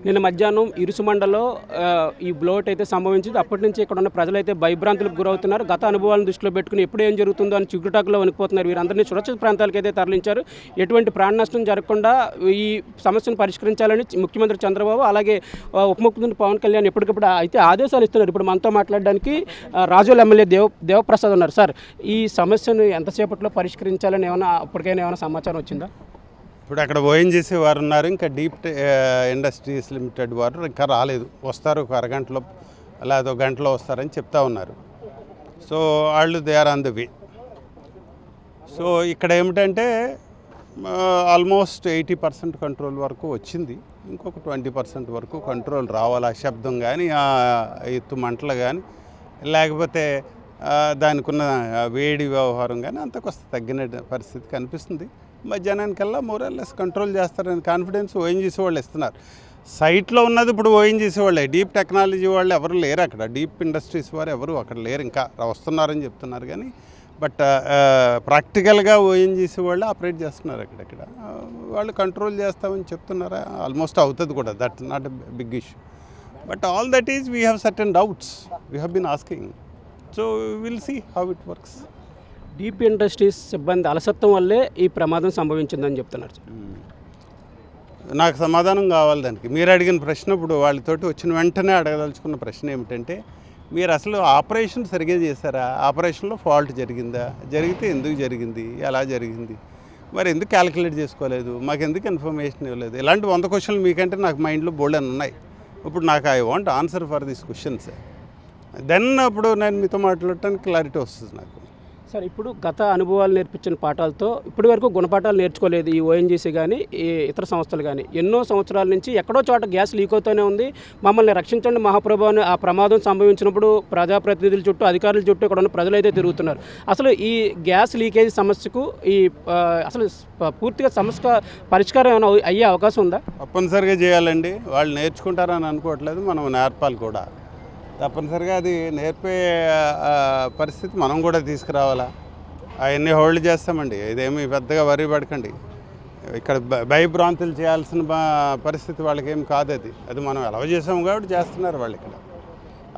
నిన్న మధ్యాహ్నం ఇరుసుమండలో ఈ బ్లోట్ అయితే సంభవించింది. అప్పటి నుంచి ఇక్కడ ఉన్న ప్రజలైతే భయభ్రాంతులకు గురవుతున్నారు. గత అనుభవాలను దృష్టిలో పెట్టుకుని ఎప్పుడు ఏం జరుగుతుందో అని చిగురుటాకులో వణికిపోతున్నారు. వీరందరినీ సురక్షిత ప్రాంతాలకు అయితే తరలించారు. ఎటువంటి ప్రాణ నష్టం జరగకుండా ఈ సమస్యను పరిష్కరించాలని ముఖ్యమంత్రి చంద్రబాబు అలాగే ఉప ముఖ్యమంత్రి పవన్ కళ్యాణ్ ఎప్పటికప్పుడు అయితే ఆదేశాలు ఇస్తున్నారు. ఇప్పుడు మనతో మాట్లాడడానికి రాజోల్ ఎమ్మెల్యే దేవప్రసాద్ ఉన్నారు. సార్, ఈ సమస్యను ఎంతసేపట్లో పరిష్కరించాలని ఇప్పటికైనా ఏమైనా సమాచారం వచ్చిందా? ఇప్పుడు అక్కడ ఓఎన్జీసీ వారు ఉన్నారు, ఇంకా డీప్ ఇండస్ట్రీస్ లిమిటెడ్ వారు ఇంకా రాలేదు. వస్తారు ఒక అరగంటలో లేదా ఒక గంటలో వస్తారని చెప్తా ఉన్నారు. సో వాళ్ళు they are on the way. So ఇక్కడ ఏమిటంటే ఆల్మోస్ట్ 80% కంట్రోల్ వరకు వచ్చింది. ఇంకొక 20% వరకు కంట్రోల్ రావాలి. ఆ శబ్దం కానీ ఆ ఎత్తు మంటలు కానీ లేకపోతే దానికి ఉన్న వేడి వ్యవహారం కానీ అంతకొస్త తగ్గిన పరిస్థితి కనిపిస్తుంది. మధ్యాహ్నానికల్లా మోరల్లెస్ కంట్రోల్ చేస్తారని కాన్ఫిడెన్స్ ఓఎన్జీసీ వాళ్ళు ఇస్తున్నారు. సైట్లో ఉన్నది ఇప్పుడు ఓఎన్జీసీ వాళ్ళే, డీప్ టెక్నాలజీ వాళ్ళు ఎవరు లేరు అక్కడ. డీప్ ఇండస్ట్రీస్ వారు ఎవరు అక్కడ లేరు, ఇంకా వస్తున్నారని చెప్తున్నారు. కానీ బట్ ప్రాక్టికల్గా ఓఎన్జీసీ వాళ్ళు ఆపరేట్ చేస్తున్నారు అక్కడక్కడ. వాళ్ళు కంట్రోల్ చేస్తామని చెప్తున్నారా? ఆల్మోస్ట్ అవుతుంది కూడా. That not a big issue. But all that is we have certain doubts we have been asking. So will see how it works. Deep Industries సిబ్బంది అలసత్వం వల్లే ఈ ప్రమాదం సంభవించిందని చెప్తున్నారు. నాకు సమాధానం కావాలి దానికి. మీరు అడిగిన ప్రశ్న ఇప్పుడు వాళ్ళతోటి వచ్చిన వెంటనే అడగదలుచుకున్న ప్రశ్న ఏమిటంటే, మీరు అసలు ఆపరేషన్ సరిగ్గా చేశారా? ఆపరేషన్లో ఫాల్ట్ జరిగిందా? జరిగితే ఎందుకు జరిగింది? ఎలా జరిగింది? మరి ఎందుకు క్యాలిక్యులేట్ చేసుకోలేదు? మాకు ఎందుకు ఇన్ఫర్మేషన్ ఇవ్వలేదు? ఇలాంటి 100 క్వశ్చన్లు మీకంటే నాకు మైండ్లో బోల్డ్ అని ఉన్నాయి. ఇప్పుడు నాకు I want answer for these questions. Then అప్పుడు నేను మీతో మాట్లాడటానికి క్లారిటీ వస్తుంది నాకు. సార్, ఇప్పుడు గత అనుభవాలు నేర్పించిన పాఠాలతో ఇప్పటి వరకు గుణపాఠాలు నేర్చుకోలేదు ఈ ఓఎన్జీసీ కానీ ఈ ఇతర సంస్థలు కానీ. ఎన్నో సంవత్సరాల నుంచి ఎక్కడో చోట గ్యాస్ లీక్ అవుతూనే ఉంది. మమ్మల్ని రక్షించండి మహాప్రభు అని ఆ ప్రమాదం సంభవించినప్పుడు ప్రజాప్రతినిధుల చుట్టూ అధికారుల చుట్టూ ఇక్కడ ఉన్న ప్రజలైతే తిరుగుతున్నారు. అసలు ఈ గ్యాస్ లీకేజ్ సమస్యకు అసలు పూర్తిగా సమస్య పరిష్కారం ఏమైనా అయ్యే అవకాశం ఉందా? తప్పనిసరిగా చేయాలండి. వాళ్ళు నేర్చుకుంటారని అనుకోవట్లేదు, మనం నేర్పాలి కూడా. తప్పనిసరిగా అది నేర్పే పరిస్థితి మనం కూడా తీసుకురావాలా. అవన్నీ హోల్డ్ చేస్తామండి. ఇదేమి పెద్దగా వరి పడకండి. ఇక్కడ భయభ్రాంతులు చేయాల్సిన పరిస్థితి వాళ్ళకేం కాదు. అది మనం అలవ చేసాము కాబట్టి చేస్తున్నారు వాళ్ళు ఇక్కడ.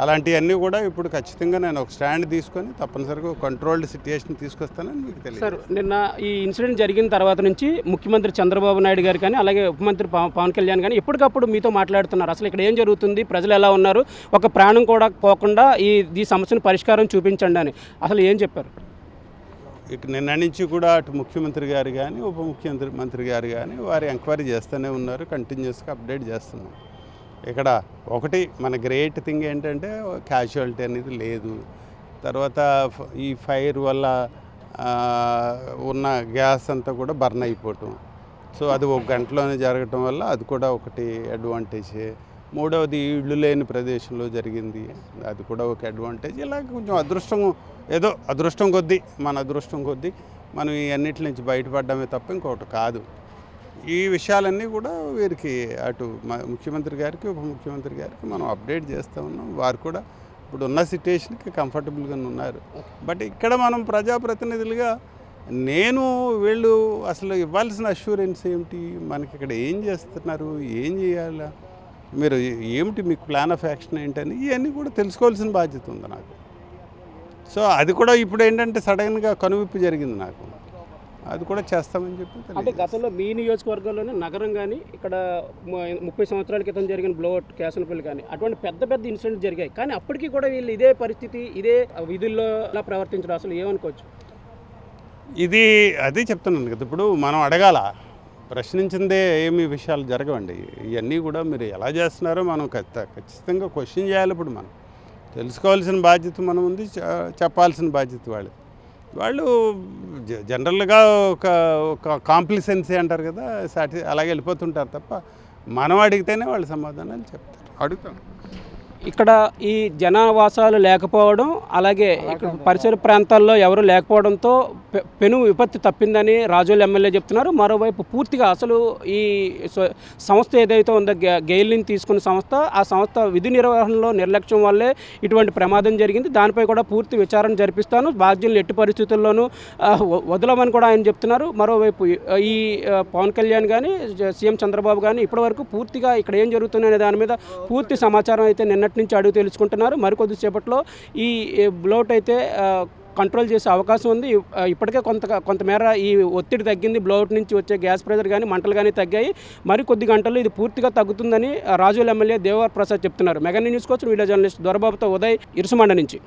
అలాంటివన్నీ కూడా ఇప్పుడు ఖచ్చితంగా నేను ఒక స్టాండ్ తీసుకొని తప్పనిసరిగా కంట్రోల్డ్ సిట్యుయేషన్ తీసుకొస్తానని మీకు తెలియదు. సార్, నిన్న ఈ ఇన్సిడెంట్ జరిగిన తర్వాత నుంచి ముఖ్యమంత్రి చంద్రబాబు నాయుడు గారు కానీ అలాగే ఉప మంత్రి పవన్ కళ్యాణ్ కానీ ఎప్పటికప్పుడు మీతో మాట్లాడుతున్నారు. అసలు ఇక్కడ ఏం జరుగుతుంది, ప్రజలు ఎలా ఉన్నారు, ఒక ప్రాణం కూడా పోకుండా ఈ సమస్యను పరిష్కారం చూపించండి అని అసలు ఏం చెప్పారు? ఇక నిన్న నుంచి కూడా అటు ముఖ్యమంత్రి గారు కానీ ఉప ముఖ్యమంత్రి గారు కానీ వారి ఎంక్వైరీ చేస్తూనే ఉన్నారు. కంటిన్యూస్గా అప్డేట్ చేస్తున్నాం. ఇక్కడ ఒకటి మన గ్రేట్ థింగ్ ఏంటంటే క్యాజువాలిటీ అనేది లేదు. తర్వాత ఈ ఫైర్ వల్ల ఉన్న గ్యాస్ అంతా కూడా బర్న్ అయిపోవటం. సో అది ఒక గంటలోనే జరగటం వల్ల అది కూడా ఒకటి అడ్వాంటేజే. మూడవది ఇళ్ళు లేని ప్రదేశంలో జరిగింది, అది కూడా ఒక అడ్వాంటేజ్. ఇలాగ కొంచెం అదృష్టం కొద్దీ మన అదృష్టం కొద్దీ మనం ఈ అన్నిటి నుంచి బయటపడ్డమే తప్ప ఇంకొకటి కాదు. ఈ విషయాలన్నీ కూడా వీరికి అటు ముఖ్యమంత్రి గారికి ఉప ముఖ్యమంత్రి గారికి మనం అప్డేట్ చేస్తూ ఉన్నాం. వారు కూడా ఇప్పుడు ఉన్న సిట్యుయేషన్కి కంఫర్టబుల్గా ఉన్నారు. బట్ ఇక్కడ మనం ప్రజాప్రతినిధులుగా వీళ్ళు అసలు ఇవ్వాల్సిన అష్యూరెన్స్ ఏమిటి, మనకి ఇక్కడ ఏం చేస్తున్నారు, ఏం చేయాలా, మీరు ఏమిటి, మీకు ప్లాన్ ఆఫ్ యాక్షన్ ఏంటని ఇవన్నీ కూడా తెలుసుకోవాల్సిన బాధ్యత ఉంది నాకు. సో అది కూడా ఇప్పుడు ఏంటంటే సడన్గా కనువిప్పు జరిగింది నాకు. అది కూడా చేస్తామని చెప్పి. అంటే గతంలో మీ నియోజకవర్గంలోనే నగరం కానీ ఇక్కడ 30 సంవత్సరాల క్రితం జరిగిన బ్లోట్ కేసనపల్లి కానీ అటువంటి పెద్ద ఇన్సిడెంట్స్ జరిగాయి. కానీ అప్పటికీ కూడా వీళ్ళు ఇదే పరిస్థితి, ఇదే విధుల్లో ఎలా ప్రవర్తించడం అసలు ఏమనుకోవచ్చు? అది చెప్తున్నాను కదా. ఇప్పుడు మనం అడగాల, ప్రశ్నించిందే ఏమి విషయాలు జరగవండి. ఇవన్నీ కూడా మీరు ఎలా చేస్తున్నారో మనం ఖచ్చితంగా క్వశ్చన్ చేయాలి. ఇప్పుడు మనం తెలుసుకోవాల్సిన బాధ్యత మనం ఉంది, చెప్పాల్సిన బాధ్యత వాళ్ళు జనరల్గా ఒక కాంప్లిసెన్సీ అంటారు కదా, అలాగే వెళ్ళిపోతుంటారు తప్ప మనం అడిగితేనే వాళ్ళు సమాధానాలు చెప్తారు. అడుగుతాం. ఇక్కడ ఈ జనావాసాలు లేకపోవడం, అలాగే ఇక్కడ పరిసర ప్రాంతాల్లో ఎవరు లేకపోవడంతో పెను విపత్తి తప్పిందని రాజోలు ఎమ్మెల్యే చెప్తున్నారు. మరోవైపు పూర్తిగా అసలు ఈ సంస్థ ఏదైతే ఉందో గెయిల్ని తీసుకున్న సంస్థ, ఆ సంస్థ విధి నిర్వహణలో నిర్లక్ష్యం వల్లే ఇటువంటి ప్రమాదం జరిగింది. దానిపై కూడా పూర్తి విచారణ జరిపిస్తాను, బాధ్యులను ఎట్టి పరిస్థితుల్లోనూ వదలమని కూడా ఆయన చెప్తున్నారు. మరోవైపు ఈ పవన్ కళ్యాణ్ కానీ సీఎం చంద్రబాబు కానీ ఇప్పటివరకు పూర్తిగా ఇక్కడ ఏం జరుగుతుందనే దాని మీద పూర్తి సమాచారం అయితే నిన్నటి నుంచి అడుగు తెలుసుకుంటున్నారు. మరికొద్దిసేపట్లో ఈ బ్లోట్ అయితే కంట్రోల్ చేసే అవకాశం ఉంది. ఇప్పటికే కొంతమేర ఈ ఒత్తిడి తగ్గింది, బ్లోట్ నుంచి వచ్చే గ్యాస్ ప్రెజర్ కానీ మంటలు కానీ తగ్గాయి. మరి కొద్ది గంటల్లో ఇది పూర్తిగా తగ్గుతుందని రాజోలు ఎమ్మెల్యే దేవర్ ప్రసాద్ చెప్తున్నారు. మెగా న్యూస్ కోసం వీడియో జర్నలిస్ట్ దొరబాబుతో ఉదయ్, ఇరుసుమండ నుంచి.